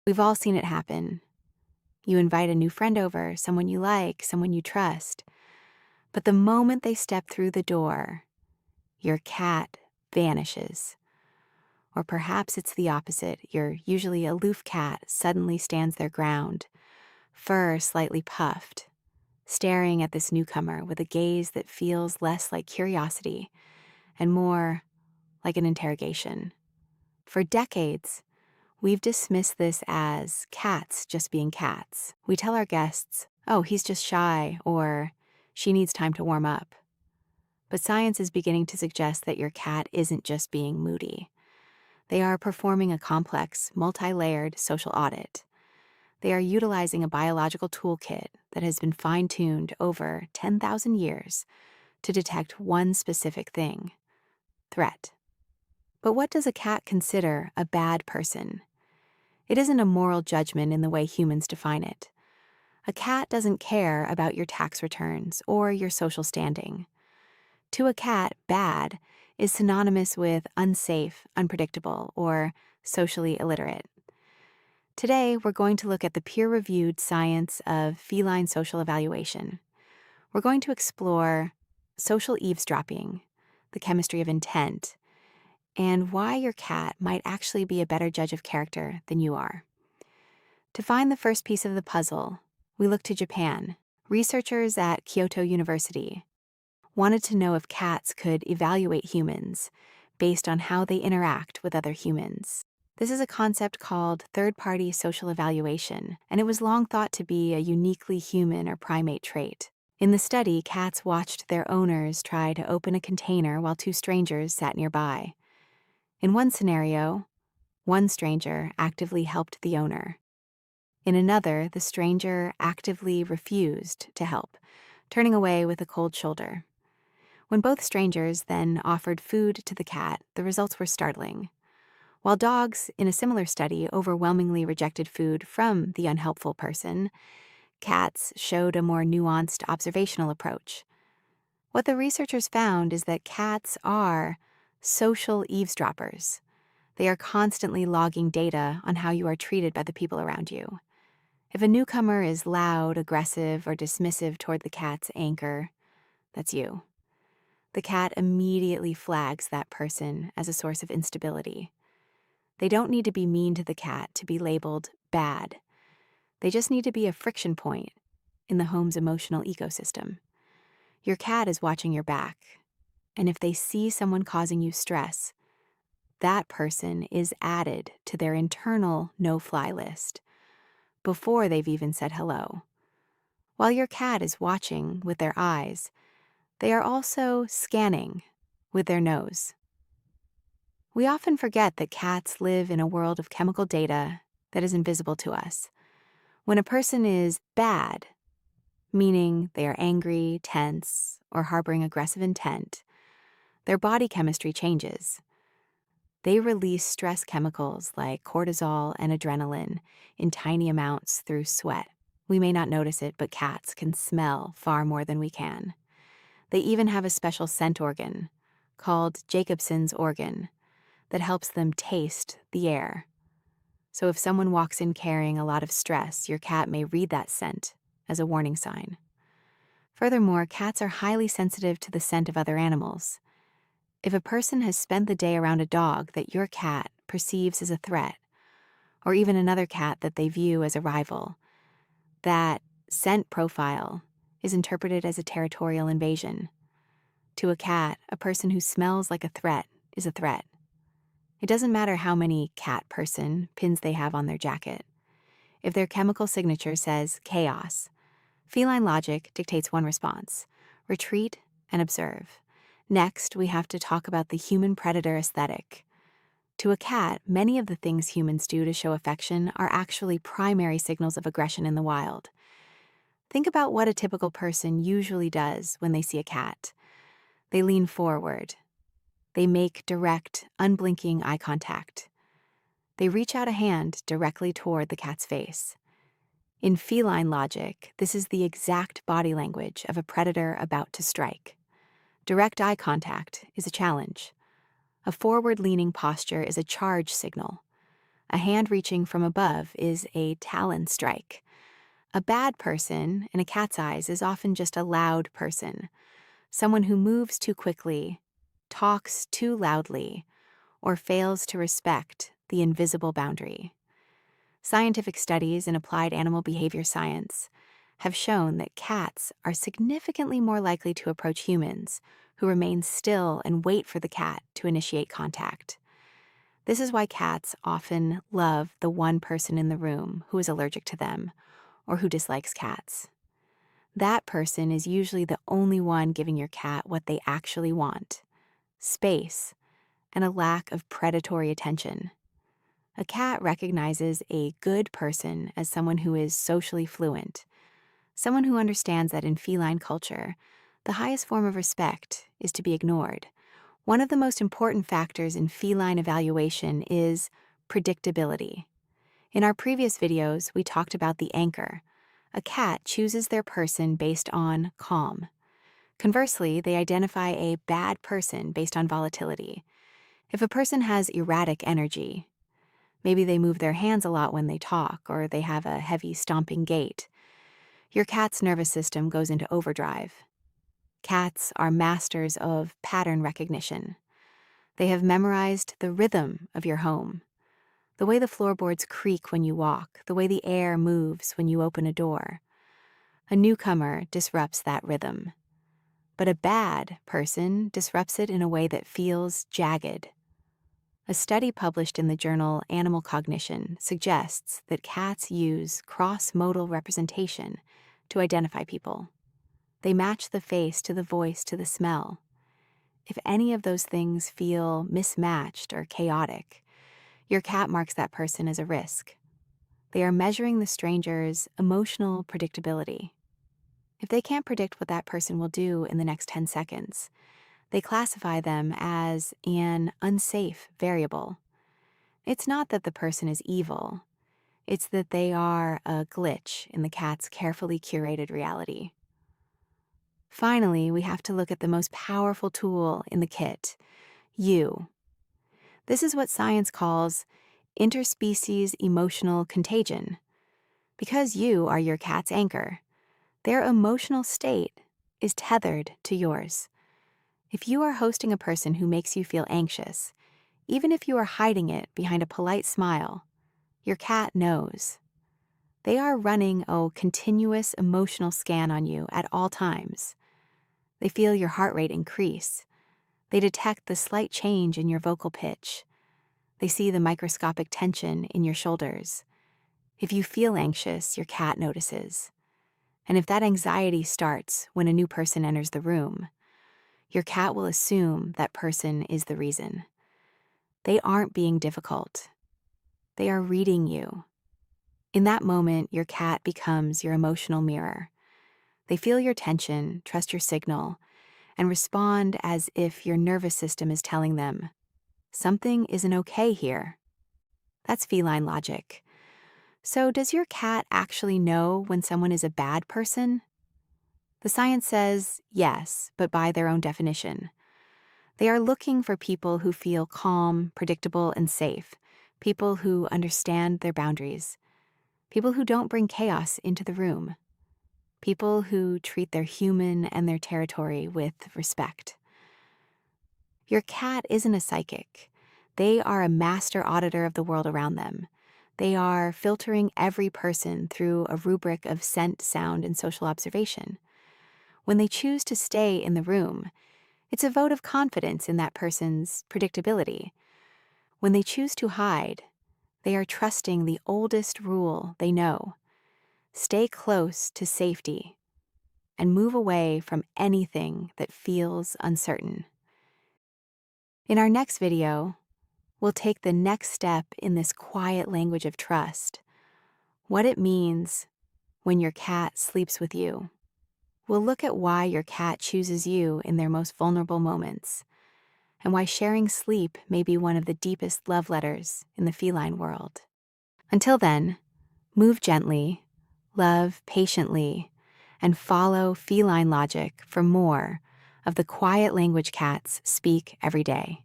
We've all seen it happen. You invite a new friend over, someone you like, someone you trust. But the moment they step through the door, your cat vanishes. Or perhaps it's the opposite. Your usually aloof cat suddenly stands their ground, fur slightly puffed, staring at this newcomer with a gaze that feels less like curiosity and more like an interrogation. For decades, we've dismissed this as cats just being cats. We tell our guests, oh, he's just shy, or she needs time to warm up. But science is beginning to suggest that your cat isn't just being moody. They are performing a complex, multi-layered social audit. They are utilizing a biological toolkit that has been fine-tuned over 10,000 years to detect one specific thing: threat. But what does a cat consider a bad person? It isn't a moral judgment in the way humans define it. A cat doesn't care about your tax returns or your social standing. To a cat, bad is synonymous with unsafe, unpredictable, or socially illiterate. Today, we're going to look at the peer-reviewed science of feline social evaluation. We're going to explore social eavesdropping, the chemistry of intent, and why your cat might actually be a better judge of character than you are. To find the first piece of the puzzle, we look to Japan. Researchers at Kyoto University wanted to know if cats could evaluate humans based on how they interact with other humans. This is a concept called third-party social evaluation, and it was long thought to be a uniquely human or primate trait. In the study, cats watched their owners try to open a container while two strangers sat nearby. In one scenario, one stranger actively helped the owner. In another, the stranger actively refused to help, turning away with a cold shoulder. When both strangers then offered food to the cat, the results were startling. While dogs, in a similar study, overwhelmingly rejected food from the unhelpful person, cats showed a more nuanced observational approach. What the researchers found is that cats are social eavesdroppers. They are constantly logging data on how you are treated by the people around you. If a newcomer is loud, aggressive, or dismissive toward the cat's anchor, that's you. The cat immediately flags that person as a source of instability. They don't need to be mean to the cat to be labeled bad. They just need to be a friction point in the home's emotional ecosystem. Your cat is watching your back, and if they see someone causing you stress, that person is added to their internal no-fly list before they've even said hello. While your cat is watching with their eyes, they are also scanning with their nose. We often forget that cats live in a world of chemical data that is invisible to us. When a person is bad, meaning they are angry, tense, or harboring aggressive intent, their body chemistry changes. They release stress chemicals like cortisol and adrenaline in tiny amounts through sweat. We may not notice it, but cats can smell far more than we can. They even have a special scent organ called Jacobson's organ that helps them taste the air. So if someone walks in carrying a lot of stress, your cat may read that scent as a warning sign. Furthermore, cats are highly sensitive to the scent of other animals. If a person has spent the day around a dog that your cat perceives as a threat, or even another cat that they view as a rival, that scent profile is interpreted as a territorial invasion. To a cat, a person who smells like a threat is a threat. It doesn't matter how many cat person pins they have on their jacket. If their chemical signature says chaos, feline logic dictates one response: retreat and observe. Next, we have to talk about the human predator aesthetic. To a cat, many of the things humans do to show affection are actually primary signals of aggression in the wild. Think about what a typical person usually does when they see a cat. They lean forward. They make direct, unblinking eye contact. They reach out a hand directly toward the cat's face. In feline logic, this is the exact body language of a predator about to strike. Direct eye contact is a challenge. A forward-leaning posture is a charge signal. A hand reaching from above is a talon strike. A bad person, in a cat's eyes, is often just a loud person, someone who moves too quickly, talks too loudly, or fails to respect the invisible boundary. Scientific studies in applied animal behavior science have shown that cats are significantly more likely to approach humans who remain still and wait for the cat to initiate contact. This is why cats often love the one person in the room who is allergic to them or who dislikes cats. That person is usually the only one giving your cat what they actually want: space and a lack of predatory attention. A cat recognizes a good person as someone who is socially fluent, someone who understands that in feline culture, the highest form of respect is to be ignored. One of the most important factors in feline evaluation is predictability. In our previous videos, we talked about the anchor. A cat chooses their person based on calm. Conversely, they identify a bad person based on volatility. If a person has erratic energy, maybe they move their hands a lot when they talk, or they have a heavy stomping gait, your cat's nervous system goes into overdrive. Cats are masters of pattern recognition. They have memorized the rhythm of your home, the way the floorboards creak when you walk, the way the air moves when you open a door. A newcomer disrupts that rhythm, but a bad person disrupts it in a way that feels jagged. A study published in the journal Animal Cognition suggests that cats use cross-modal representation to identify people. They match the face to the voice to the smell. If any of those things feel mismatched or chaotic, your cat marks that person as a risk. They are measuring the stranger's emotional predictability. If they can't predict what that person will do in the next 10 seconds, they classify them as an unsafe variable. It's not that the person is evil. It's that they are a glitch in the cat's carefully curated reality. Finally, we have to look at the most powerful tool in the kit: you. This is what science calls interspecies emotional contagion. Because you are your cat's anchor, their emotional state is tethered to yours. If you are hosting a person who makes you feel anxious, even if you are hiding it behind a polite smile, your cat knows. They are running a continuous emotional scan on you at all times. They feel your heart rate increase. They detect the slight change in your vocal pitch. They see the microscopic tension in your shoulders. If you feel anxious, your cat notices. And if that anxiety starts when a new person enters the room, your cat will assume that person is the reason. They aren't being difficult. They are reading you. In that moment, your cat becomes your emotional mirror. They feel your tension, trust your signal, and respond as if your nervous system is telling them, something isn't okay here. That's feline logic. So, does your cat actually know when someone is a bad person? The science says yes, but by their own definition. They are looking for people who feel calm, predictable, and safe, people who understand their boundaries, people who don't bring chaos into the room, people who treat their human and their territory with respect. Your cat isn't a psychic. They are a master auditor of the world around them. They are filtering every person through a rubric of scent, sound, and social observation. When they choose to stay in the room, it's a vote of confidence in that person's predictability. When they choose to hide, they are trusting the oldest rule they know: stay close to safety and move away from anything that feels uncertain. In our next video, we'll take the next step in this quiet language of trust: what it means when your cat sleeps with you. We'll look at why your cat chooses you in their most vulnerable moments, and why sharing sleep may be one of the deepest love letters in the feline world. Until then, move gently, love patiently, and follow feline logic for more of the quiet language cats speak every day.